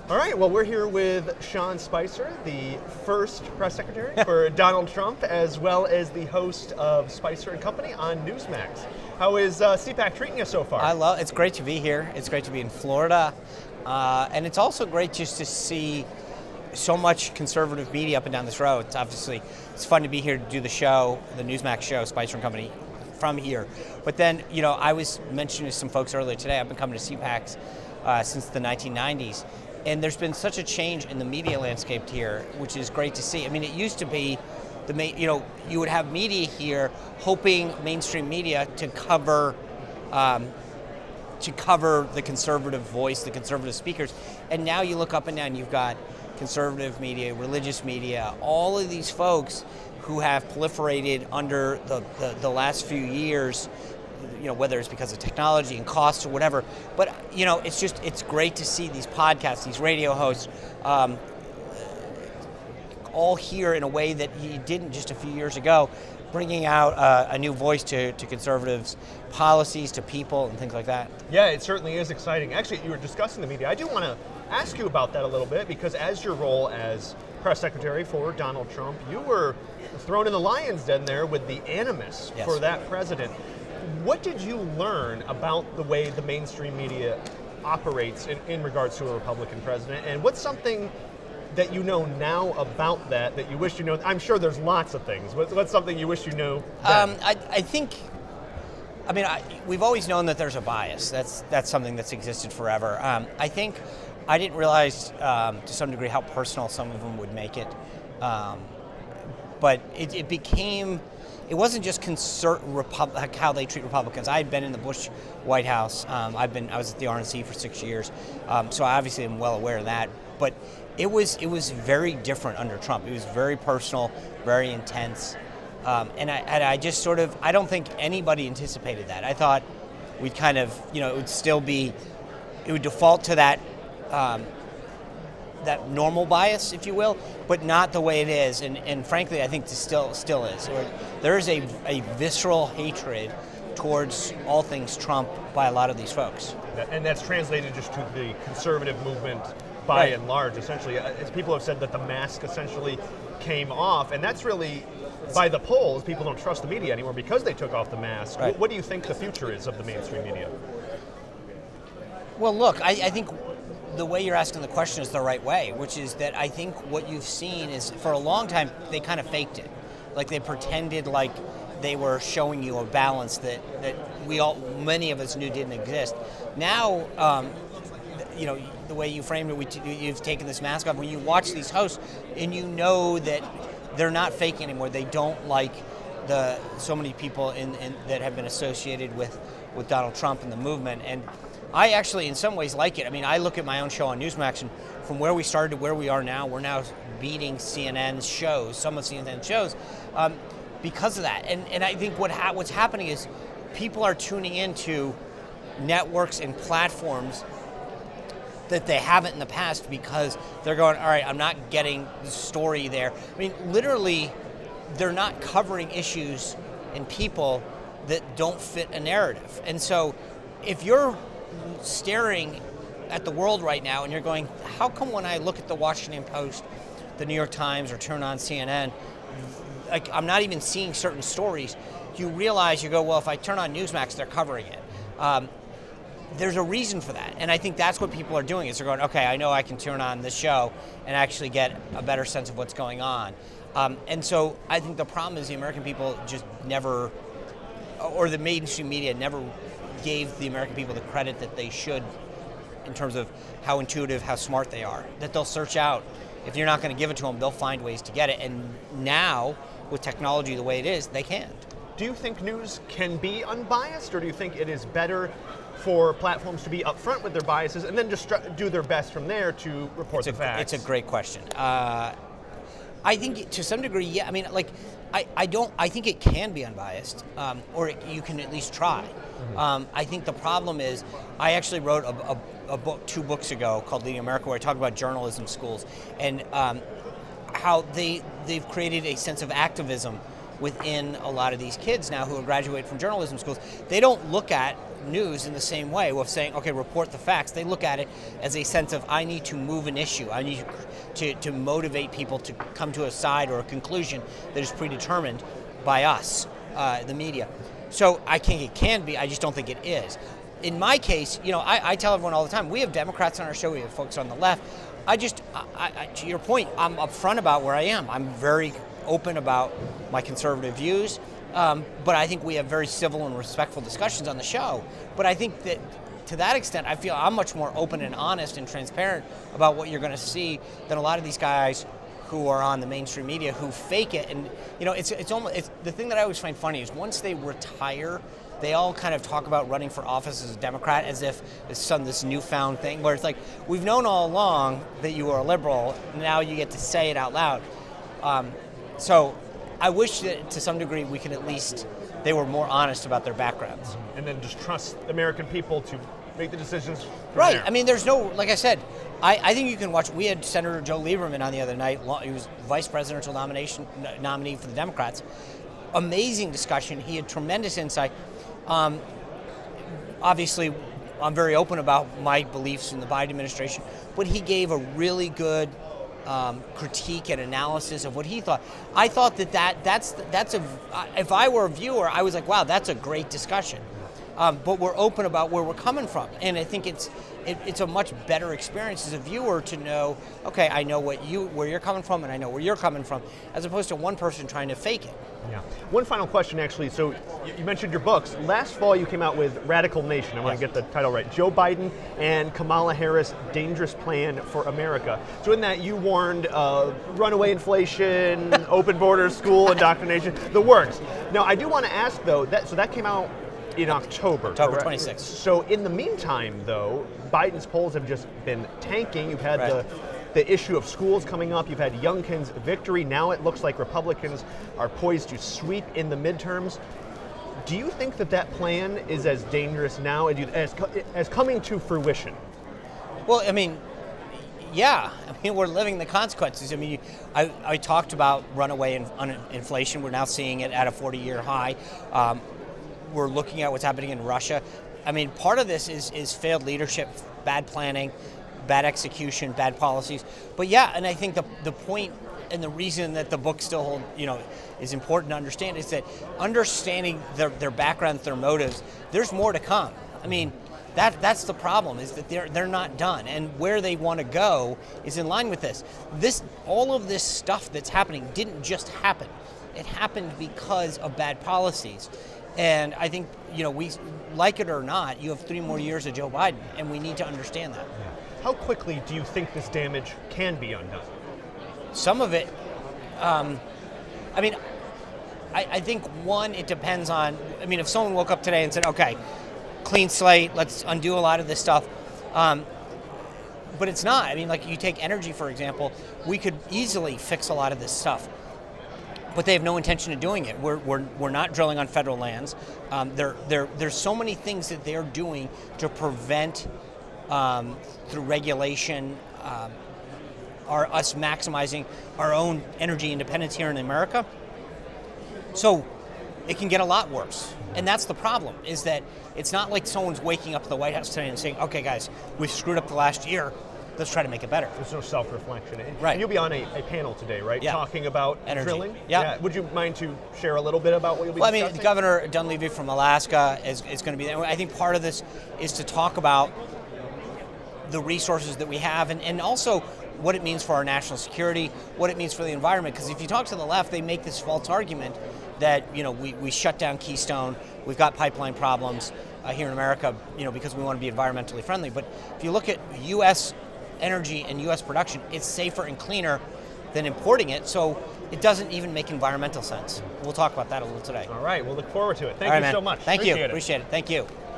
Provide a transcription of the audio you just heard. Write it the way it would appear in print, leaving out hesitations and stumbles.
All right, well, we're here with Sean Spicer, the first press secretary for Donald Trump, as well as the host of Spicer and Company on Newsmax. How is CPAC treating you so far? It's great to be here. It's great to be in Florida. And it's also great just to see so much conservative media up and down this road. It's fun to be here to do the show, the Newsmax show, Spicer and Company, from here. But then, I was mentioning to some folks earlier today, I've been coming to CPACs since the 1990s. And there's been such a change in the media landscape here, which is great to see. I mean, it used to be, you would have media here hoping mainstream media to cover the conservative voice, the conservative speakers. And now you look up and down, you've got conservative media, religious media, all of these folks who have proliferated under the last few years, whether it's because of technology and costs or whatever. But, it's great to see these podcasts, these radio hosts, all here in a way that he didn't just a few years ago, bringing out a new voice to conservatives' policies, to people, and things like that. Yeah, it certainly is exciting. Actually, you were discussing the media. I do want to ask you about that a little bit, because as your role as press secretary for Donald Trump, you were thrown in the lion's den there with the animus for that president. What did you learn about the way the mainstream media operates in regards to a Republican president? And what's something that you know now about that you wish you know? I'm sure there's lots of things. What's something you wish you knew then? We've always known that there's a bias. That's something that's existed forever. I think I didn't realize to some degree how personal some of them would make it. But it wasn't just how they treat Republicans. I had been in the Bush White House. I was at the RNC for 6 years, so I obviously am well aware of that. But it was very different under Trump. It was very personal, very intense, and I just I don't think anybody anticipated that. I thought we'd kind of, it would default to that normal bias, if you will, but not the way it is. And frankly, I think it still is. There is a visceral hatred towards all things Trump by a lot of these folks. And that's translated just to the conservative movement by and large, essentially. As people have said that the mask essentially came off, and that's really, by the polls, people don't trust the media anymore because they took off the mask. Right. What do you think the future is of the mainstream media? Well, look, I think the way you're asking the question is the right way, which is that I think what you've seen is, for a long time, they kind of faked it. Like, they pretended like they were showing you a balance that many of us knew didn't exist. Now, the way you framed it, you've taken this mask off. When you watch these hosts, and you know that they're not faking anymore. They don't like so many people that have been associated with Donald Trump and the movement. And I actually, in some ways, like it. I mean, I look at my own show on Newsmax, and from where we started to where we are now, we're now beating CNN's shows, some of CNN's shows, because of that. And I think what's happening is people are tuning into networks and platforms that they haven't in the past, because they're going, all right, I'm not getting the story there. I mean, literally, they're not covering issues and people that don't fit a narrative. And so if you're staring at the world right now and you're going, how come when I look at the Washington Post, the New York Times, or turn on CNN, like, I'm not even seeing certain stories? You realize, you go, well, if I turn on Newsmax, they're covering it. There's a reason for that. And I think that's what people are doing, is they're going, okay, I know I can turn on this show and actually get a better sense of what's going on. And so I think the problem is the American people just never, or the mainstream media never gave the American people the credit that they should in terms of how intuitive, how smart they are, that they'll search out. If you're not going to give it to them, they'll find ways to get it. And now, with technology the way it is, they can't. Do you think news can be unbiased, or do you think it is better for platforms to be upfront with their biases and then just do their best from there to report the facts? It's a great question. I think to some degree, yeah. I mean, like, I think it can be unbiased, or you can at least try. Mm-hmm. I think the problem is, I actually wrote a book 2 books ago called Leading America, where I talk about journalism schools and how they've created a sense of activism within a lot of these kids now who graduate from journalism schools. They don't look at news in the same way of saying, okay, report the facts. They look at it as a sense of, I need to move an issue. I need to motivate people to come to a side or a conclusion that is predetermined by us, the media. So I think it can be, I just don't think it is. In my case, I tell everyone all the time, we have Democrats on our show, we have folks on the left. To your point, I'm upfront about where I am. I'm very open about my conservative views, but I think we have very civil and respectful discussions on the show. But I think that to that extent, I feel I'm much more open and honest and transparent about what you're going to see than a lot of these guys who are on the mainstream media who fake it. And it's almost the thing that I always find funny is once they retire, they all kind of talk about running for office as a Democrat as if it's this newfound thing, where it's like, we've known all along that you are a liberal, now you get to say it out loud. So I wish that to some degree we could at least, they were more honest about their backgrounds. And then just trust American people to make the decisions from right. there. I mean, there's no, like I said, I think you can watch, we had Senator Joe Lieberman on the other night. He was vice presidential nominee for the Democrats. Amazing discussion. He had tremendous insight. Obviously, I'm very open about my beliefs in the Biden administration, but he gave a really good critique and analysis of what he thought. I thought that's if I were a viewer, I was like, wow, that's a great discussion. But we're open about where we're coming from, and I think it's a much better experience as a viewer to know, okay, I know where you're coming from, and I know where you're coming from, as opposed to one person trying to fake it. Yeah. One final question, actually. So you mentioned your books. Last fall, you came out with Radical Nation. I want to get the title right. Joe Biden and Kamala Harris' Dangerous Plan for America. So in that, you warned runaway inflation, open borders, school indoctrination, the works. Now, I do want to ask, though, that came out in October. October 26th. So in the meantime, though, Biden's polls have just been tanking. You've had the issue of schools coming up. You've had Youngkin's victory. Now it looks like Republicans are poised to sweep in the midterms. Do you think that plan is as dangerous now as coming to fruition? Well, I mean, yeah. I mean, we're living the consequences. I mean, I talked about runaway inflation. We're now seeing it at a 40-year high. We're looking at what's happening in Russia. I mean, part of this is failed leadership, bad planning, bad execution, bad policies. But yeah, and I think the point and the reason that the book still is important to understand is that understanding their backgrounds, their motives, there's more to come. I mean, that's the problem, is that they're not done, and where they want to go is in line with this. All of this stuff that's happening didn't just happen. It happened because of bad policies. And I think, we like it or not, you have 3 more years of Joe Biden, and we need to understand that. Yeah. How quickly do you think this damage can be undone? Some of it, I think it depends on, if someone woke up today and said, okay, clean slate, let's undo a lot of this stuff. But it's not. Like you take energy, for example, we could easily fix a lot of this stuff. But they have no intention of doing it. We're not drilling on federal lands. There's so many things that they're doing to prevent, through regulation, us maximizing our own energy independence here in America. So it can get a lot worse. And that's the problem, is that it's not like someone's waking up at the White House today and saying, okay, guys, we've screwed up the last year. Let's try to make it better. There's no self-reflection. Right. And you'll be on a panel today, right? Yeah. Talking about energy. Drilling? Yeah. Would you mind to share a little bit about what you'll be discussing? Governor Dunleavy from Alaska is going to be there. I think part of this is to talk about the resources that we have and also what it means for our national security, what it means for the environment. Because if you talk to the left, they make this false argument that we shut down Keystone, we've got pipeline problems here in America, because we want to be environmentally friendly. But if you look at U.S. energy and U.S. production, it's safer and cleaner than importing it, so it doesn't even make environmental sense. We'll talk about that a little today. All right, we'll look forward to it. Thank you so much. Thank you. Appreciate it. Appreciate it. Thank you.